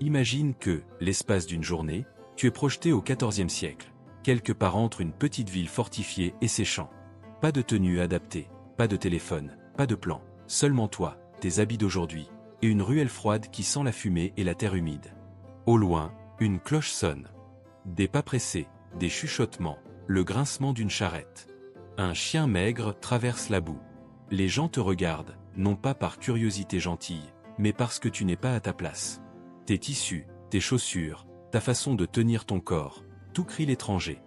Imagine que, l'espace d'une journée, tu es projeté au XIVe siècle, quelque part entre une petite ville fortifiée et ses champs. Pas de tenue adaptée, pas de téléphone, pas de plan, seulement toi, tes habits d'aujourd'hui, et une ruelle froide qui sent la fumée et la terre humide. Au loin, une cloche sonne. Des pas pressés, des chuchotements, le grincement d'une charrette. Un chien maigre traverse la boue. Les gens te regardent, non pas par curiosité gentille, mais parce que tu n'es pas à ta place. Tes tissus, tes chaussures, ta façon de tenir ton corps, tout crie l'étranger.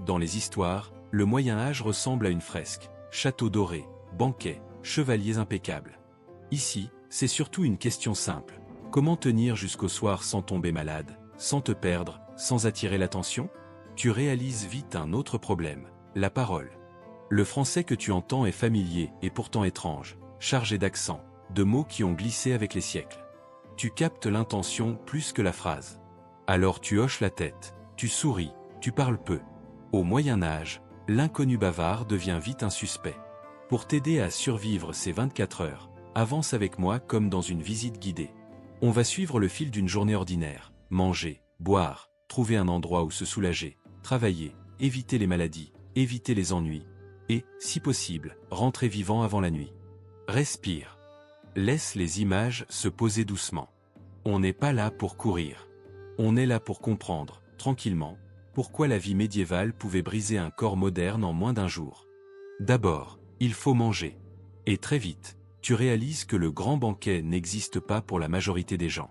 Dans les histoires, le Moyen-Âge ressemble à une fresque, château doré, banquets, chevaliers impeccables. Ici, c'est surtout une question simple. Comment tenir jusqu'au soir sans tomber malade, sans te perdre, sans attirer l'attention? Tu réalises vite un autre problème, la parole. Le français que tu entends est familier et pourtant étrange, chargé d'accent, de mots qui ont glissé avec les siècles. Tu captes l'intention plus que la phrase. Alors tu hoches la tête, tu souris, tu parles peu. Au Moyen-Âge, l'inconnu bavard devient vite un suspect. Pour t'aider à survivre ces 24 heures, avance avec moi comme dans une visite guidée. On va suivre le fil d'une journée ordinaire, manger, boire, trouver un endroit où se soulager, travailler, éviter les maladies, éviter les ennuis, et, si possible, rentrer vivant avant la nuit. Respire. Laisse les images se poser doucement. On n'est pas là pour courir. On est là pour comprendre, tranquillement, pourquoi la vie médiévale pouvait briser un corps moderne en moins d'un jour. D'abord, il faut manger. Et très vite, tu réalises que le grand banquet n'existe pas pour la majorité des gens.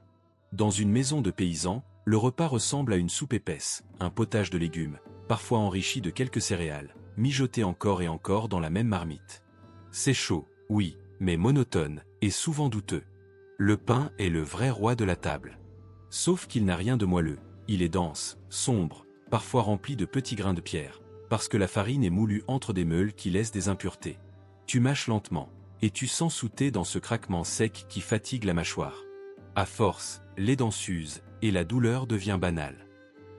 Dans une maison de paysans, le repas ressemble à une soupe épaisse, un potage de légumes, parfois enrichi de quelques céréales, mijoté encore et encore dans la même marmite. C'est chaud, oui, mais monotone, et souvent douteux. Le pain est le vrai roi de la table. Sauf qu'il n'a rien de moelleux, il est dense, sombre, parfois rempli de petits grains de pierre, parce que la farine est moulue entre des meules qui laissent des impuretés. Tu mâches lentement, et tu sens sauter dans ce craquement sec qui fatigue la mâchoire. À force, les dents s'usent, et la douleur devient banale.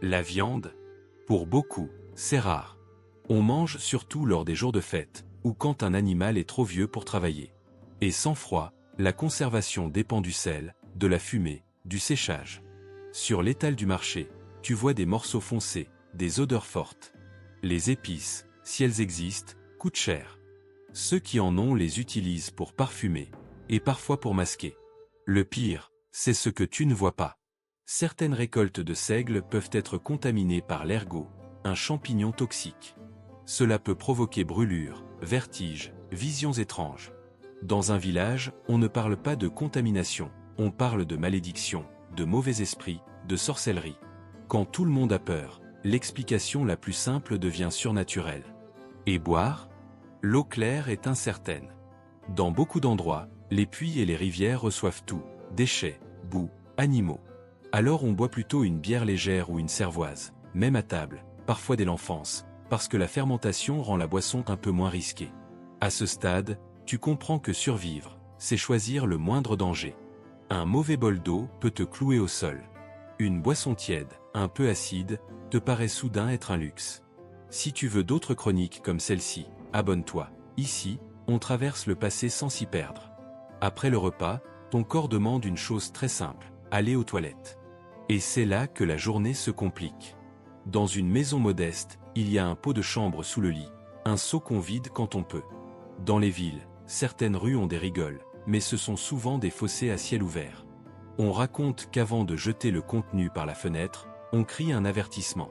La viande? Pour beaucoup, c'est rare. On mange surtout lors des jours de fête, ou quand un animal est trop vieux pour travailler. Et sans froid, la conservation dépend du sel, de la fumée, du séchage. Sur l'étal du marché, tu vois des morceaux foncés, des odeurs fortes. Les épices, si elles existent, coûtent cher. Ceux qui en ont les utilisent pour parfumer, et parfois pour masquer. Le pire, c'est ce que tu ne vois pas. Certaines récoltes de seigle peuvent être contaminées par l'ergot, un champignon toxique. Cela peut provoquer brûlures, vertiges, visions étranges. Dans un village, on ne parle pas de contamination, on parle de malédiction, de mauvais esprits, de sorcellerie. Quand tout le monde a peur, l'explication la plus simple devient surnaturelle. Et boire? L'eau claire est incertaine. Dans beaucoup d'endroits, les puits et les rivières reçoivent tout, déchets, boue, animaux. Alors on boit plutôt une bière légère ou une cervoise, même à table, parfois dès l'enfance, parce que la fermentation rend la boisson un peu moins risquée. À ce stade, tu comprends que survivre, c'est choisir le moindre danger. Un mauvais bol d'eau peut te clouer au sol. Une boisson tiède, un peu acide, te paraît soudain être un luxe. Si tu veux d'autres chroniques comme celle-ci, abonne-toi. Ici, on traverse le passé sans s'y perdre. Après le repas, ton corps demande une chose très simple, aller aux toilettes. Et c'est là que la journée se complique. Dans une maison modeste, il y a un pot de chambre sous le lit, un seau qu'on vide quand on peut. Dans les villes, certaines rues ont des rigoles, mais ce sont souvent des fossés à ciel ouvert. On raconte qu'avant de jeter le contenu par la fenêtre, on crie un avertissement.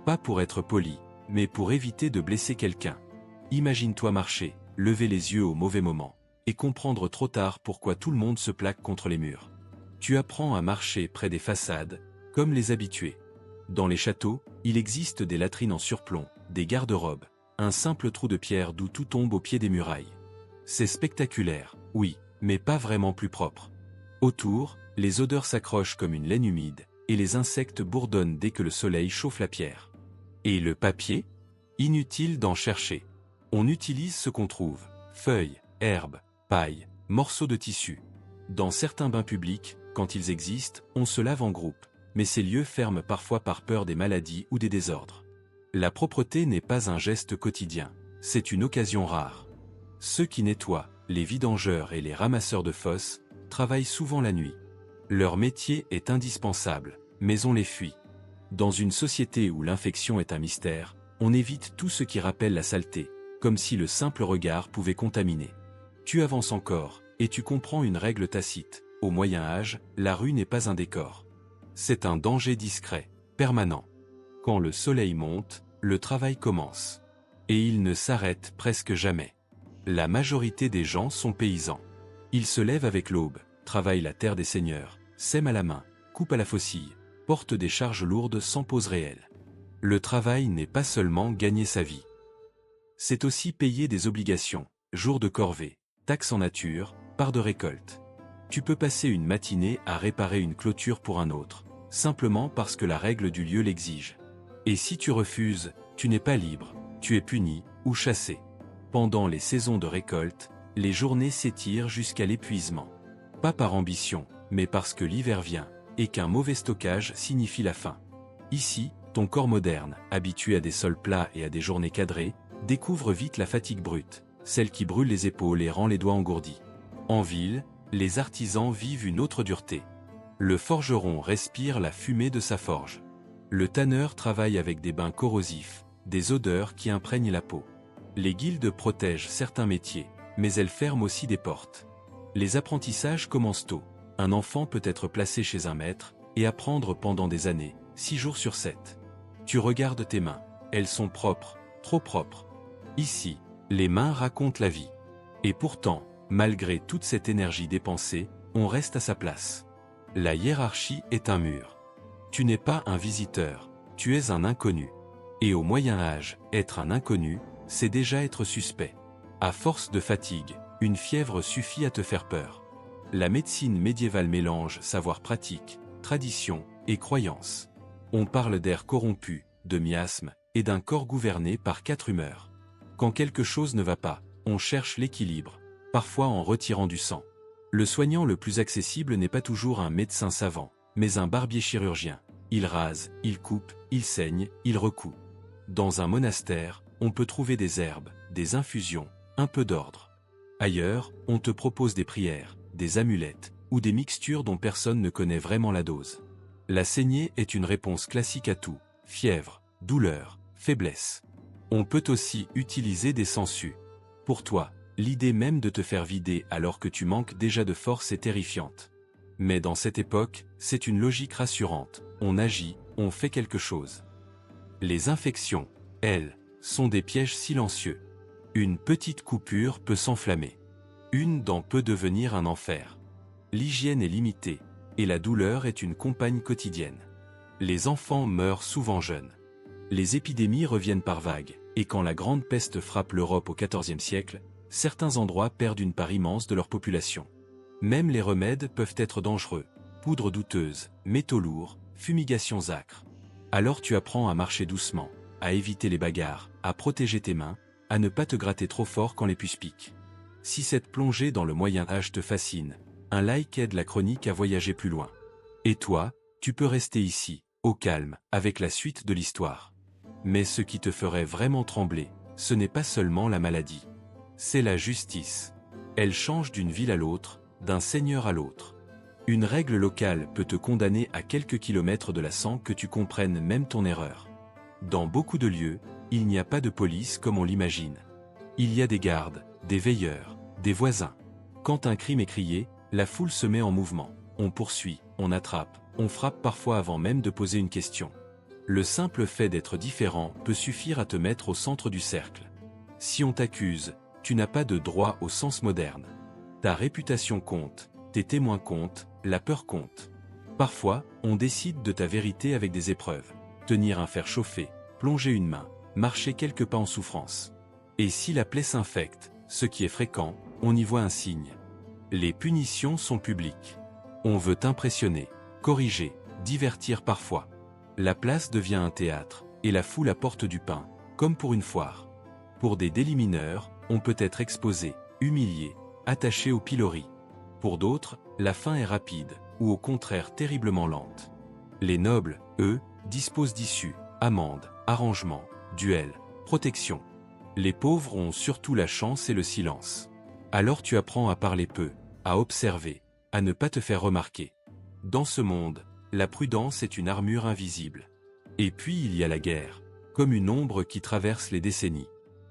Pas pour être poli, mais pour éviter de blesser quelqu'un. Imagine-toi marcher, lever les yeux au mauvais moment, et comprendre trop tard pourquoi tout le monde se plaque contre les murs. Tu apprends à marcher près des façades, comme les habitués. Dans les châteaux, il existe des latrines en surplomb, des garde-robes, un simple trou de pierre d'où tout tombe au pied des murailles. C'est spectaculaire, oui, mais pas vraiment plus propre. Autour, les odeurs s'accrochent comme une laine humide, et les insectes bourdonnent dès que le soleil chauffe la pierre. Et le papier? Inutile d'en chercher. On utilise ce qu'on trouve, feuilles, herbes, paille, morceaux de tissu. Dans certains bains publics, quand ils existent, on se lave en groupe, mais ces lieux ferment parfois par peur des maladies ou des désordres. La propreté n'est pas un geste quotidien, c'est une occasion rare. Ceux qui nettoient, les vidangeurs et les ramasseurs de fosses, travaillent souvent la nuit. Leur métier est indispensable, mais on les fuit. Dans une société où l'infection est un mystère, on évite tout ce qui rappelle la saleté, comme si le simple regard pouvait contaminer. Tu avances encore, et tu comprends une règle tacite. Au Moyen Âge, la rue n'est pas un décor. C'est un danger discret, permanent. Quand le soleil monte, le travail commence. Et il ne s'arrête presque jamais. La majorité des gens sont paysans. Ils se lèvent avec l'aube, travaillent la terre des seigneurs, sèment à la main, coupent à la faucille, portent des charges lourdes sans pause réelle. Le travail n'est pas seulement gagner sa vie. C'est aussi payer des obligations, jours de corvée, taxes en nature, parts de récolte. Tu peux passer une matinée à réparer une clôture pour un autre, simplement parce que la règle du lieu l'exige. Et si tu refuses, tu n'es pas libre, tu es puni ou chassé. Pendant les saisons de récolte, les journées s'étirent jusqu'à l'épuisement. Pas par ambition, mais parce que l'hiver vient, et qu'un mauvais stockage signifie la faim. Ici, ton corps moderne, habitué à des sols plats et à des journées cadrées, découvre vite la fatigue brute, celle qui brûle les épaules et rend les doigts engourdis. En ville, les artisans vivent une autre dureté. Le forgeron respire la fumée de sa forge. Le tanneur travaille avec des bains corrosifs, des odeurs qui imprègnent la peau. Les guildes protègent certains métiers, mais elles ferment aussi des portes. Les apprentissages commencent tôt. Un enfant peut être placé chez un maître et apprendre pendant des années, 6 jours sur 7. Tu regardes tes mains, elles sont propres, trop propres. Ici, les mains racontent la vie. Et pourtant, malgré toute cette énergie dépensée, on reste à sa place. La hiérarchie est un mur. Tu n'es pas un visiteur, tu es un inconnu. Et au Moyen Âge, être un inconnu, c'est déjà être suspect. À force de fatigue, une fièvre suffit à te faire peur. La médecine médiévale mélange savoir pratique, tradition et croyance. On parle d'air corrompu, de miasme, et d'un corps gouverné par 4 humeurs. Quand quelque chose ne va pas, on cherche l'équilibre, parfois en retirant du sang. Le soignant le plus accessible n'est pas toujours un médecin savant, mais un barbier chirurgien. Il rase, il coupe, il saigne, il recoud. Dans un monastère, on peut trouver des herbes, des infusions, un peu d'ordre. Ailleurs, on te propose des prières, des amulettes, ou des mixtures dont personne ne connaît vraiment la dose. La saignée est une réponse classique à tout, fièvre, douleur, faiblesse. On peut aussi utiliser des sangsues. Pour toi, l'idée même de te faire vider alors que tu manques déjà de force est terrifiante. Mais dans cette époque, c'est une logique rassurante, on agit, on fait quelque chose. Les infections, elles, sont des pièges silencieux. Une petite coupure peut s'enflammer. Une dent peut devenir un enfer. L'hygiène est limitée, et la douleur est une compagne quotidienne. Les enfants meurent souvent jeunes. Les épidémies reviennent par vagues, et quand la grande peste frappe l'Europe au XIVe siècle, certains endroits perdent une part immense de leur population. Même les remèdes peuvent être dangereux, poudre douteuse, métaux lourds, fumigations âcres. Alors tu apprends à marcher doucement, à éviter les bagarres, à protéger tes mains, à ne pas te gratter trop fort quand les puces piquent. Si cette plongée dans le Moyen Âge te fascine, un like aide la chronique à voyager plus loin. Et toi, tu peux rester ici, au calme, avec la suite de l'histoire. Mais ce qui te ferait vraiment trembler, ce n'est pas seulement la maladie. C'est la justice. Elle change d'une ville à l'autre, d'un seigneur à l'autre. Une règle locale peut te condamner à quelques kilomètres de là sans que tu comprennes même ton erreur. Dans beaucoup de lieux, il n'y a pas de police comme on l'imagine. Il y a des gardes, des veilleurs, des voisins. Quand un crime est crié, la foule se met en mouvement. On poursuit, on attrape, on frappe parfois avant même de poser une question. Le simple fait d'être différent peut suffire à te mettre au centre du cercle. Si on t'accuse, tu n'as pas de droit au sens moderne. Ta réputation compte, tes témoins comptent, la peur compte. Parfois, on décide de ta vérité avec des épreuves. Tenir un fer chauffé, plonger une main, marcher quelques pas en souffrance. Et si la plaie s'infecte, ce qui est fréquent, on y voit un signe. Les punitions sont publiques. On veut impressionner, corriger, divertir parfois. La place devient un théâtre, et la foule apporte du pain, comme pour une foire. Pour des délits mineurs, on peut être exposé, humilié, attaché au pilori. Pour d'autres, la fin est rapide, ou au contraire terriblement lente. Les nobles, eux, disposent d'issues, amendes, arrangements, duels, protection. Les pauvres ont surtout la chance et le silence. Alors tu apprends à parler peu, à observer, à ne pas te faire remarquer. Dans ce monde, la prudence est une armure invisible. Et puis il y a la guerre, comme une ombre qui traverse les décennies.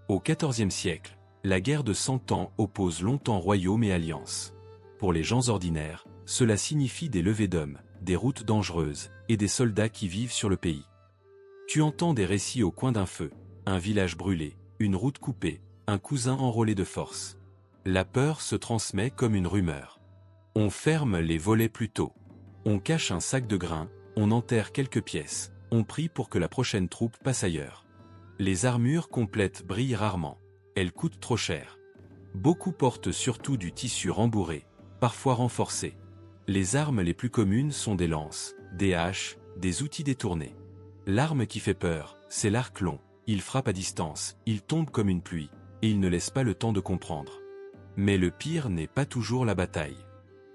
Au XIVe siècle, la guerre de 100 ans oppose longtemps royaumes et alliances. Pour les gens ordinaires, cela signifie des levées d'hommes, des routes dangereuses, et des soldats qui vivent sur le pays. Tu entends des récits au coin d'un feu, un village brûlé, une route coupée, un cousin enrôlé de force. La peur se transmet comme une rumeur. On ferme les volets plus tôt. On cache un sac de grains, on enterre quelques pièces, on prie pour que la prochaine troupe passe ailleurs. Les armures complètes brillent rarement. Elles coûtent trop cher. Beaucoup portent surtout du tissu rembourré, parfois renforcé. Les armes les plus communes sont des lances, des haches, des outils détournés. L'arme qui fait peur, c'est l'arc long. Il frappe à distance, il tombe comme une pluie, et il ne laisse pas le temps de comprendre. Mais le pire n'est pas toujours la bataille.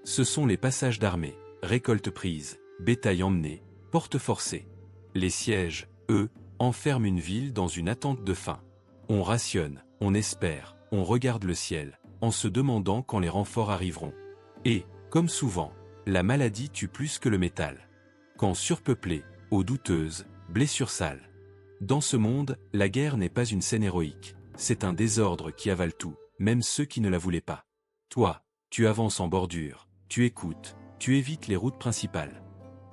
Ce sont les passages d'armée, récoltes prises, bétail emmené, portes forcées. Les sièges, eux, enferment une ville dans une attente de faim. On rationne, on espère, on regarde le ciel, en se demandant quand les renforts arriveront. Et, comme souvent, la maladie tue plus que le métal. Quand surpeuplé, eau douteuse, blessures sales. Dans ce monde, la guerre n'est pas une scène héroïque, c'est un désordre qui avale tout, même ceux qui ne la voulaient pas. Toi, tu avances en bordure, tu écoutes, tu évites les routes principales.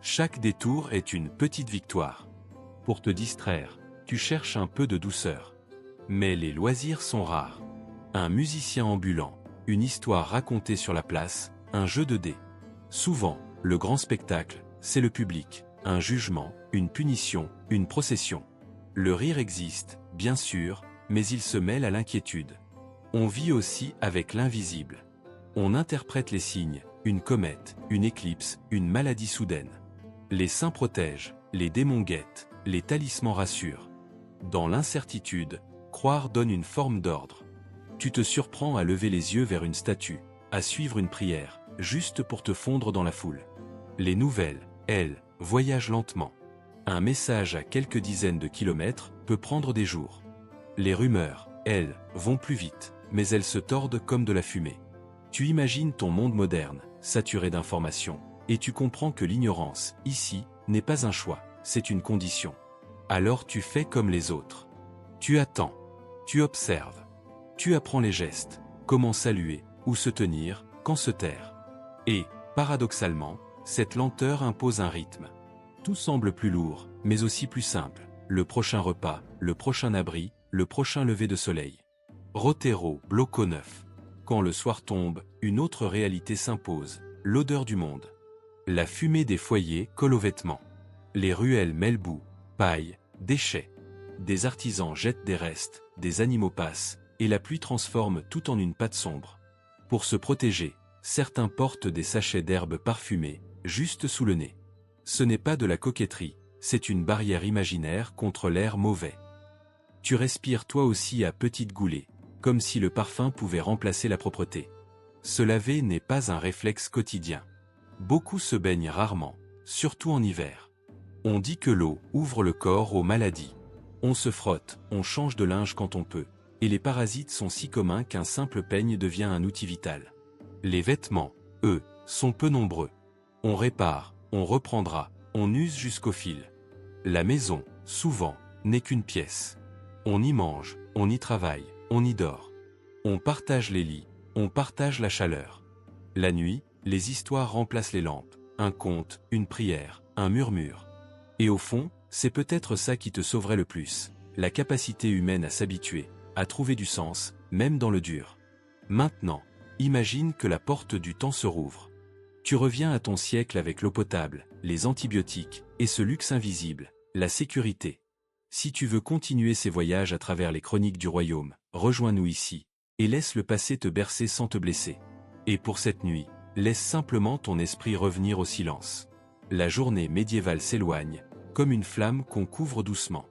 Chaque détour est une petite victoire. Pour te distraire, tu cherches un peu de douceur. Mais les loisirs sont rares. Un musicien ambulant, une histoire racontée sur la place, un jeu de dés. Souvent, le grand spectacle, c'est le public, un jugement, une punition, une procession. Le rire existe, bien sûr, mais il se mêle à l'inquiétude. On vit aussi avec l'invisible. On interprète les signes, une comète, une éclipse, une maladie soudaine. Les saints protègent, les démons guettent, les talismans rassurent. Dans l'incertitude, croire donne une forme d'ordre. Tu te surprends à lever les yeux vers une statue, à suivre une prière, juste pour te fondre dans la foule. Les nouvelles, elles, voyagent lentement. Un message à quelques dizaines de kilomètres peut prendre des jours. Les rumeurs, elles, vont plus vite, mais elles se tordent comme de la fumée. Tu imagines ton monde moderne, saturé d'informations, et tu comprends que l'ignorance, ici, n'est pas un choix, c'est une condition. Alors tu fais comme les autres. Tu attends, tu observes, tu apprends les gestes, comment saluer, où se tenir, quand se taire. Et, paradoxalement, cette lenteur impose un rythme. Tout semble plus lourd, mais aussi plus simple. Le prochain repas, le prochain abri, le prochain lever de soleil. Rotero, Bloco 9. Quand le soir tombe, une autre réalité s'impose, l'odeur du monde. La fumée des foyers colle aux vêtements. Les ruelles mêlent boue, paille, déchets. Des artisans jettent des restes, des animaux passent, et la pluie transforme tout en une pâte sombre. Pour se protéger, certains portent des sachets d'herbes parfumées, juste sous le nez. Ce n'est pas de la coquetterie, c'est une barrière imaginaire contre l'air mauvais. Tu respires toi aussi à petites goulées, comme si le parfum pouvait remplacer la propreté. Se laver n'est pas un réflexe quotidien. Beaucoup se baignent rarement, surtout en hiver. On dit que l'eau ouvre le corps aux maladies. On se frotte, on change de linge quand on peut, et les parasites sont si communs qu'un simple peigne devient un outil vital. Les vêtements, eux, sont peu nombreux. On répare, on reprendra, on use jusqu'au fil. La maison, souvent, n'est qu'une pièce. On y mange, on y travaille, on y dort. On partage les lits, on partage la chaleur. La nuit, les histoires remplacent les lampes, un conte, une prière, un murmure. Et au fond, c'est peut-être ça qui te sauverait le plus, la capacité humaine à s'habituer, à trouver du sens, même dans le dur. Maintenant, imagine que la porte du temps se rouvre. Tu reviens à ton siècle avec l'eau potable, les antibiotiques, et ce luxe invisible, la sécurité. Si tu veux continuer ces voyages à travers les chroniques du royaume, rejoins-nous ici, et laisse le passé te bercer sans te blesser. Et pour cette nuit, laisse simplement ton esprit revenir au silence. La journée médiévale s'éloigne, comme une flamme qu'on couvre doucement.